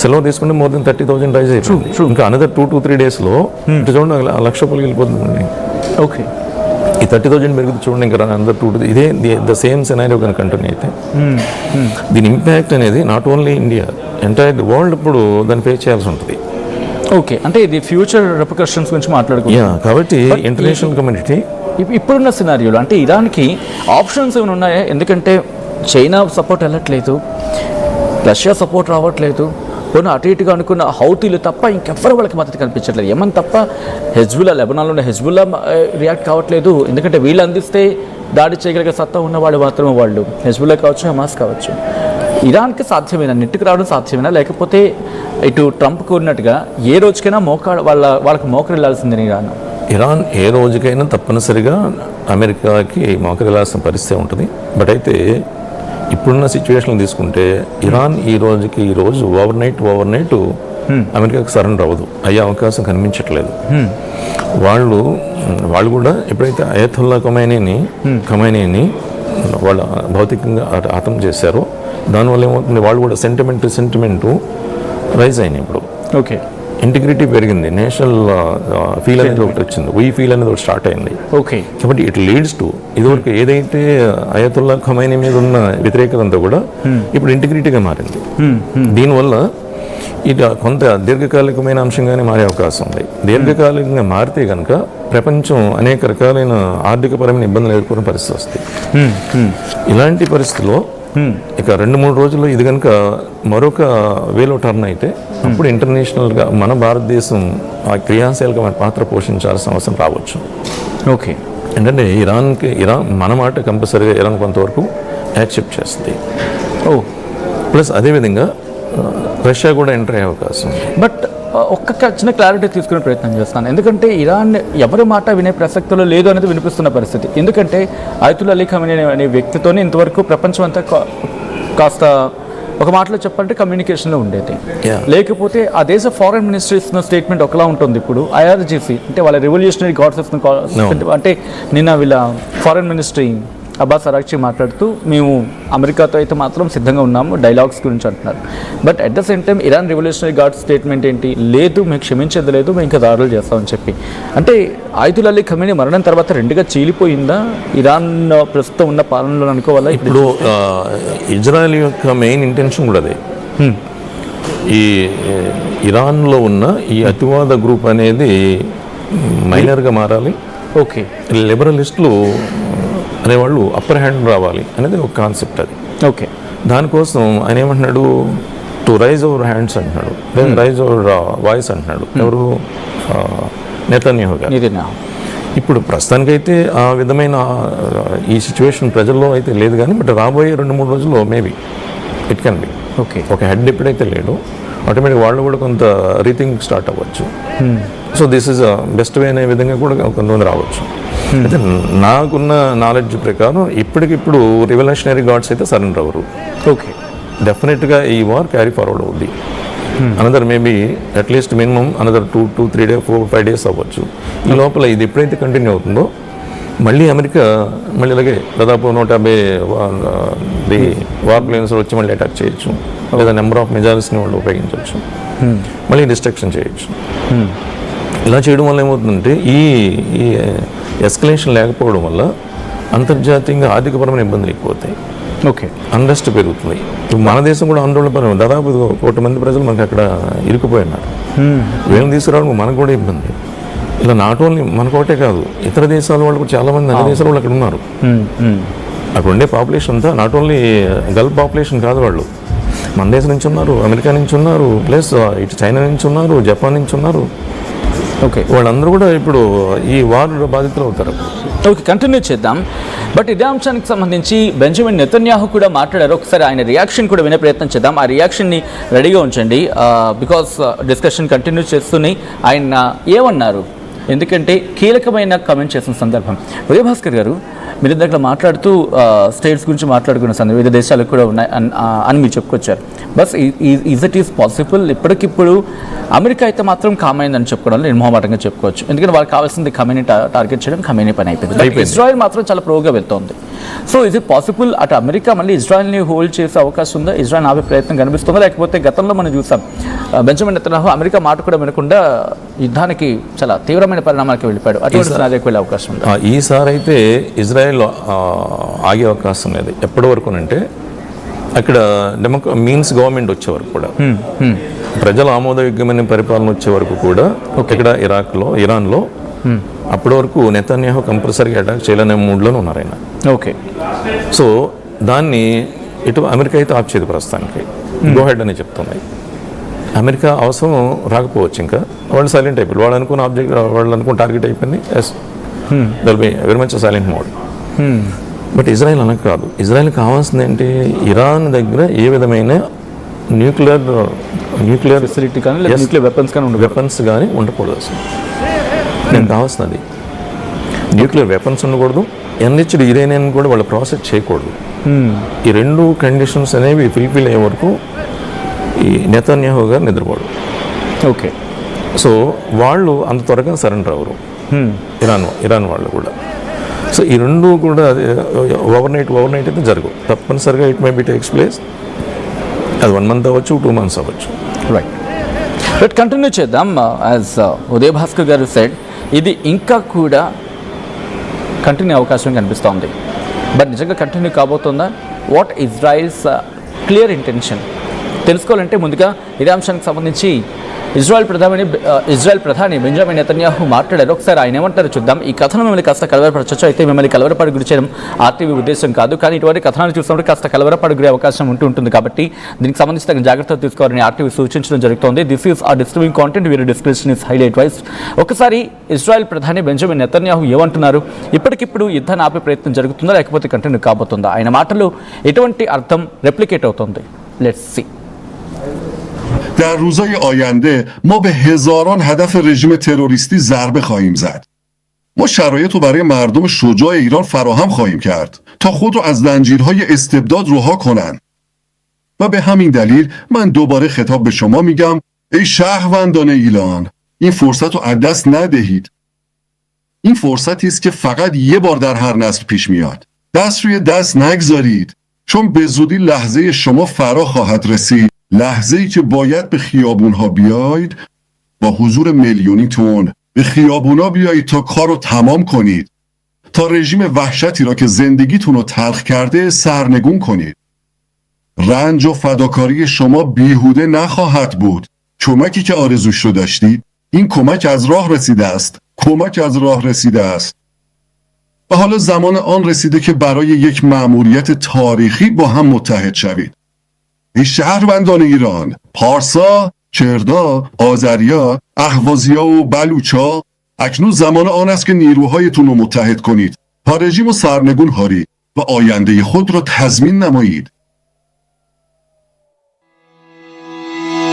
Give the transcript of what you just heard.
సెలవు తీసుకుంటే more than 30,000 rise అయిపోయింది. ఇంకా అనదర్ 2 to 3 daysలో ఇటు చూడండి ₹1,00,000 వెళ్ళిపోతుందండి. ఓకే, ఈ 30,000 పెరుగుతుంది చూడండి. ఇంకా అందరు 2 to ఇదే ద సేమ్ సినారియో కనుక కంటిన్యూ అయితే దీని ఇంపాక్ట్ అనేది not only India, entire world ఇప్పుడు దాన్ని ఫేస్ చేయాల్సి ఉంటుంది. ఓకే, అంటే ఇది ఫ్యూచర్ రిపర్కషన్స్ గురించి మాట్లాడుకుంటున్నాం కాబట్టి ఇంటర్నేషనల్ కమ్యూనిటీ ఇప్పుడున్న సినారియోలో అంటే ఇరాన్కి ఆప్షన్స్ ఏమైనా ఉన్నాయా? ఎందుకంటే చైనా సపోర్ట్ వెళ్ళట్లేదు, రష్యా సపోర్ట్ రావట్లేదు, కొన్ని అటు ఇటుగా అనుకున్న హౌతీలు తప్ప ఇంకెవ్వరు వాళ్ళకి మద్దతు కనిపించట్లేదు. ఏమని తప్ప హెజ్బుల్లా, లెబనాన్లో ఉన్న హెజ్బుల్లా రియాక్ట్ కావట్లేదు. ఎందుకంటే వీళ్ళు అందిస్తే దాడి చేయగలిగే సత్తా ఉన్నవాళ్ళు మాత్రమే వాళ్ళు, హెజ్బుల్లా కావచ్చు, హమాస్ కావచ్చు. ఇరాన్కి సాధ్యమేనా, నెట్టుకు రావడం సాధ్యమేనా, లేకపోతే ఇటు ట్రంప్కి ఉన్నట్టుగా ఏ రోజుకైనా వాళ్ళకి మోకరు వెళ్ళాల్సిందని ఇరాన్ ఏ రోజుకైనా తప్పనిసరిగా అమెరికాకి మోకరు వెళ్ళాల్సిన పరిస్థితి ఉంటుంది. బట్ అయితే ఇప్పుడున్న సిచ్యువేషన్ తీసుకుంటే ఇరాన్ ఈ రోజు ఓవర్ నైట్ అమెరికాకి సరెండర్ అవ్వదు, అయ్యే అవకాశం కనిపించట్లేదు. వాళ్ళు కూడా ఎప్పుడైతే అయతుల్లా ఖమైనీని వాళ్ళ భౌతికంగా హతం చేశారో దానివల్ల ఏమవుతుంది, వాళ్ళు కూడా సెంటిమెంటు రైజ్ అయినాయి. ఇప్పుడు ఓకే, ఇంటిగ్రిటీ పెరిగింది, నేషనల్ ఫీల్ అనేది ఒకటి వచ్చింది, వీ ఫీల్ అనేది ఒకటి స్టార్ట్ అయింది. ఓకే, కాబట్టి ఇట్ లీడ్స్ టు ఇదివరకు ఏదైతే అయతుల్లా ఖమైనీ మీద ఉన్న వ్యతిరేకత అంతా కూడా ఇప్పుడు ఇంటిగ్రిటీగా మారింది. దీనివల్ల ఇది కొంత దీర్ఘకాలికమైన అంశంగానే మారే అవకాశం ఉంది. దీర్ఘకాలికంగా మారితే కనుక ప్రపంచం అనేక రకాలైన ఆర్థికపరమైన ఇబ్బందులు ఎదుర్కొనే పరిస్థితి వస్తుంది. ఇలాంటి పరిస్థితుల్లో ఇక 2-3 రోజుల్లో ఇది కనుక మరొక వేలో టర్న్ అయితే అప్పుడు ఇంటర్నేషనల్గా మన భారతదేశం ఆ క్రియాశీలకమైన పాత్ర పోషించాల్సిన అవసరం రావచ్చు. ఓకే, ఏంటంటే ఇరాన్ మన మాట కంపల్సరీగా ఇరాన్ కొంతవరకు యాక్సెప్ట్ చేస్తుంది. ప్లస్ అదేవిధంగా రష్యా కూడా ఎంటర్ అయ్యే అవకాశం. బట్ ఒక్క చిన్న క్లారిటీ తీసుకునే ప్రయత్నం చేస్తాను. ఎందుకంటే ఇరాన్ ఎవరి మాట వినే ప్రసక్తిలో లేదు అనేది వినిపిస్తున్న పరిస్థితి. ఎందుకంటే అయతుల్లా అలీ ఖమైనీ అనే వ్యక్తితోనే ఇంతవరకు ప్రపంచం అంతా కాస్త ఒక మాటలో చెప్పాలంటే కమ్యూనికేషన్లో ఉండేది. లేకపోతే ఆ దేశ ఫారెన్ మినిస్ట్రీ ఇస్తున్న స్టేట్మెంట్ ఒకలా ఉంటుంది. ఇప్పుడు IRGC అంటే వాళ్ళ రెవల్యూషనరీ గాడ్స్ అంటే నిన్న వీళ్ళ ఫారెన్ మినిస్ట్రీ అబ్బాస్ అరాక్చి మాట్లాడుతూ మేము అమెరికాతో అయితే మాత్రం సిద్ధంగా ఉన్నాము డైలాగ్స్ గురించి అంటున్నారు. But at the same time Iran revolutionary guard statement ఏంటి, లేదు మేము క్షమించేది లేదు, మేము ఇంకా దాడులు చేస్తామని చెప్పి. అంటే అయతుల్లా అలీ ఖమైనీ మరణం తర్వాత రెండుగా చీలిపోయిందా ఇరాన్ ప్రస్తుతం ఉన్న పాలనలో అనుకోవాలా? ఇప్పుడు ఇజ్రాయెల్ యొక్క మెయిన్ ఇంటెన్షన్ కూడా అదే. ఈ ఇరాన్లో ఉన్న ఈ అతివాద గ్రూప్ అనేది మైనర్గా మారాలి. ఓకే, లిబరలిస్టులు అనేవాళ్ళు అప్పర్ హ్యాండ్ రావాలి అనేది ఒక కాన్సెప్ట్ అది. ఓకే, దానికోసం ఆయన ఏమంటున్నాడు, టు రైజ్ అవర్ హ్యాండ్స్ అంటున్నాడు, దెన్ రైజ్ అవర్ వాయిస్ అంటున్నాడు. ఎవరు? నెతన్యాహు గారు. ఇప్పుడు ప్రస్తుతానికైతే ఆ విధమైన ఈ సిచ్యువేషన్ ప్రజల్లో అయితే లేదు, కానీ బట్ రాబోయే 2-3 రోజుల్లో maybe it can be. Okay, ఒక హెడ్ ఎప్పుడైతే లేడు ఆటోమేటిక్ వాళ్ళు కూడా కొంత రీథింక్ స్టార్ట్ అవ్వచ్చు. So this is best way అనే విధంగా కూడా కొంతమంది రావచ్చు. అయితే నాకున్న నాలెడ్జ్ ప్రకారం ఇప్పటికిప్పుడు రివల్యూషనరీ గార్డ్స్ అయితే సరెండర్ అవ్వరు. ఓకే, డెఫినెట్గా ఈ వార్ క్యారీ ఫార్వర్డ్ అవుద్ది. Another maybe at least minimum another 2 to 3 days 4-5 days అవ్వచ్చు. ఈ లోపల ఇది ఎప్పుడైతే కంటిన్యూ అవుతుందో మళ్ళీ అమెరికా ఇలాగే దాదాపు 150 వార్ ప్లేన్స్ వచ్చి మళ్ళీ అటాక్ చేయొచ్చు, లేదా నెంబర్ ఆఫ్ మిజైల్స్ని వాళ్ళు ఉపయోగించవచ్చు, మళ్ళీ డిస్ట్రక్షన్ చేయొచ్చు. ఇలా చేయడం వల్ల ఏమవుతుందంటే ఈ ఎస్కలేషన్ లేకపోవడం వల్ల అంతర్జాతీయంగా ఆర్థికపరమైన ఇబ్బందులు ఎక్కువవుతాయి. ఓకే, అన్రెస్ట్ పెరుగుతుంది. మన దేశం కూడా ఆందోళనపరమైన దాదాపు 1 కోటి మంది ప్రజలు మనకి అక్కడ ఇరుక్కుపోయి ఉన్నారు. వేలం తీసుకురావడం మనకు కూడా ఇబ్బంది. ఇలా నాట్ ఓన్లీ మనకోటే కాదు, ఇతర దేశాల వాళ్ళు కూడా చాలామంది అన్ని దేశాల వాళ్ళు అక్కడ ఉన్నారు. అక్కడ ఉండే పాపులేషన్ అంతా నాట్ ఓన్లీ గల్ఫ్ పాపులేషన్ కాదు, వాళ్ళు మన దేశం నుంచి ఉన్నారు, అమెరికా నుంచి ఉన్నారు, ప్లస్ ఇటు చైనా నుంచి ఉన్నారు, జపాన్ నుంచి ఉన్నారు. ఓకే, వాళ్ళందరూ కూడా ఇప్పుడు ఈ వార్ బాధితులు అవుతారు. ఓకే, కంటిన్యూ చేద్దాం. బట్ ఇదే అంశానికి సంబంధించి బెంజమిన్ నెతన్యాహు కూడా మాట్లాడారు. ఒకసారి ఆయన రియాక్షన్ కూడా వినే ప్రయత్నం చేద్దాం. ఆ రియాక్షన్ని రెడీగా ఉంచండి, బికాస్ డిస్కషన్ కంటిన్యూ చేస్తూనే ఆయన ఏమన్నారు, ఎందుకంటే కీలకమైన కామెంట్ చేసిన సందర్భం. ఉదయభాస్కర్ గారు, మీరు ఇందాక మాట్లాడుతూ స్టేట్స్ గురించి మాట్లాడుకున్న సందర్భం వివిధ దేశాలకు కూడా ఉన్నాయి అని మీరు చెప్పుకొచ్చారు. బస్ ఈజ్ పాసిబుల్ ఇప్పటికిప్పుడు అమెరికా అయితే మాత్రం కామైందని చెప్పుకోవడం నేను మొహమాటంగా చెప్పుకోవచ్చు, ఎందుకంటే వాళ్ళకి కావాల్సింది ఖమేనీ టార్గెట్ చేయడం, ఖమేనీ పని అయిపోయింది. ఇజ్రాయెల్ మాత్రం చాలా ప్రోగా వెళ్తోంది. సో ఇది పాసిబుల్ అటు అమెరికా మళ్ళీ ఇజ్రాయెల్ని హోల్డ్ చేసే అవకాశం ఉందా? ఇజ్రాయెల్ ఆపే ప్రయత్నం కనిపిస్తుందా? లేకపోతే గతంలో మనం చూసాం బెంజమిన్ నెతన్యాహు అమెరికా మాట కూడా వినకుండా యుద్ధానికి చాలా తీవ్రమైన పరిణామాలకు వెళ్ళిపోయాడు. అటువంటి సినారియోకి వెళ్ళే అవకాశం ఉంది. ఈసారి అయితే ఇజ్రాయెల్ ఆగే అవకాశం లేదు. ఎప్పటి వరకు అంటే అక్కడ మీన్స్ గవర్నమెంట్ వచ్చే వరకు కూడా, ప్రజల ఆమోదయోగ్యమైన పరిపాలన వచ్చే వరకు కూడా ఇక్కడ ఇరాన్లో అప్పటి వరకు నెతన్యాహు కంపల్సరీగా అటాక్ చేయలేని మూడ్లోనే ఉన్నారు ఆయన. ఓకే, సో దాన్ని ఇటు అమెరికా అయితే ఆప్ చేయదు ప్రస్తుతానికి, గో హెడ్ అని చెప్తున్నాయి. అమెరికా అవసరం రాకపోవచ్చు, ఇంకా వాళ్ళు సైలెంట్ అయిపోయి వాళ్ళు అనుకున్న టార్గెట్ అయిపోయింది. ఎస్ దల్ be very much silent mode. But Israel అలా కాదు. ఇజ్రాయెల్ కావాల్సింది ఏంటి, ఇరాన్ దగ్గర ఏ విధమైన న్యూక్లియర్ ఫెసిలిటీ కానీ న్యూక్లియర్ వెపన్స్ కానీ ఉండకూడదు. అసలు నేను కావాల్సినది న్యూక్లియర్ వెపన్స్ ఉండకూడదు, ఎన్రిచ్డ్ యురేనియం కూడా వాళ్ళు ప్రాసెస్ చేయకూడదు. ఈ రెండు కండిషన్స్ అనేవి ఫుల్ఫిల్ అయ్యే వరకు ఈ నెతన్యాహు గారు నిద్రపోడు. ఓకే, సో వాళ్ళు అంత త్వరగా సరెండర్ అవ్వరు, ఇరాన్ వాళ్ళు కూడా. సో ఈ రెండు కూడా ఓవర్ నైట్ అయితే జరగవు తప్పనిసరిగా. It may be takes place, అది 1 month అవ్వచ్చు, 2 months అవ్వచ్చు. రైట్, కంటిన్యూ చేద్దాం. యాజ్ ఉదయ్ భాస్కర్ గారు సెడ్, ఇది ఇంకా కూడా కంటిన్యూ అవకాశం కనిపిస్తోంది. బట్ నిజంగా కంటిన్యూ కాబోతుందా? వాట్ ఇజ్రాయిల్స్ క్లియర్ ఇంటెన్షన్ తెలుసుకోవాలంటే ముందుగా ఇదే అంశానికి సంబంధించి ఇజ్రాయెల్ ప్రధాని బెంజమిన్ నెతన్యాహు మాట్లాడారు. ఒకసారి ఆయన ఏమంటారో చూద్దాం. ఈ కథనం మిమ్మల్ని కాస్త కలవరపరచచ్చు, అయితే మిమ్మల్ని కలవరపాటు గురి చేయడం ఆర్టీవీ ఉద్దేశం కాదు, కానీ ఇటువంటి కథనాలు చూసినప్పుడు కాస్త కలవరపాటు గురే అవకాశం ఉంటుంది. కాబట్టి దీనికి సంబంధించి తగిన జాగ్రత్తలు తీసుకోవాలని ఆర్టీవీ సూచించడం జరుగుతోంది. దిస్ ఈస్ ఆ డిస్టర్బింగ్ కాంటెంట్, వీరి డిస్క్రిప్షన్ ఇస్ హైలీ అడ్వైస్. ఒకసారి ఇజ్రాయెల్ ప్రధాని బెంజమిన్ నెతన్యాహు ఏమంటున్నారు, ఇప్పటికిప్పుడు యుద్ధాన్ని ఆపే ప్రయత్నం జరుగుతుందా లేకపోతే కంటిన్యూ కాబోతుందా? ఆయన మాటలు ఎటువంటి అర్థం రెప్లికేట్ అవుతుంది? Let's see. در روزهای آینده ما به هزاران هدف رژیم تروریستی ضربه خواهیم زد. ما شرایط رو برای مردم شجاع ایران فراهم خواهیم کرد تا خود رو از زنجیرهای استبداد رها کنند. و به همین دلیل من دوباره خطاب به شما میگم ای شهروندان ایران، این فرصت رو از دست ندهید. این فرصتی است که فقط یه بار در هر نسل پیش میاد. دست روی دست نگذارید، چون به زودی لحظه شما فرا خواهد رسید. لحظه‌ای که باید به خیابون‌ها بیایید، با حضور میلیونیتون به خیابون‌ها بیایید تا کار رو تمام کنید، تا رژیم وحشتی را که زندگیتون رو تلخ کرده سرنگون کنید. رنج و فداکاری شما بیهوده نخواهد بود. کمکی که آرزوش رو داشتید، این کمک از راه رسیده است. و حالا زمان آن رسیده که برای یک مأموریت تاریخی با هم متحد شوید. ای شهروندان ایران، پارسا، کردا، آذریا، اهوازیا و بلوچا، اکنون زمان آن است که نیروهایتون رو متحد کنید تا رژیم و سرنگون هارید و آینده خود را تضمین نمایید.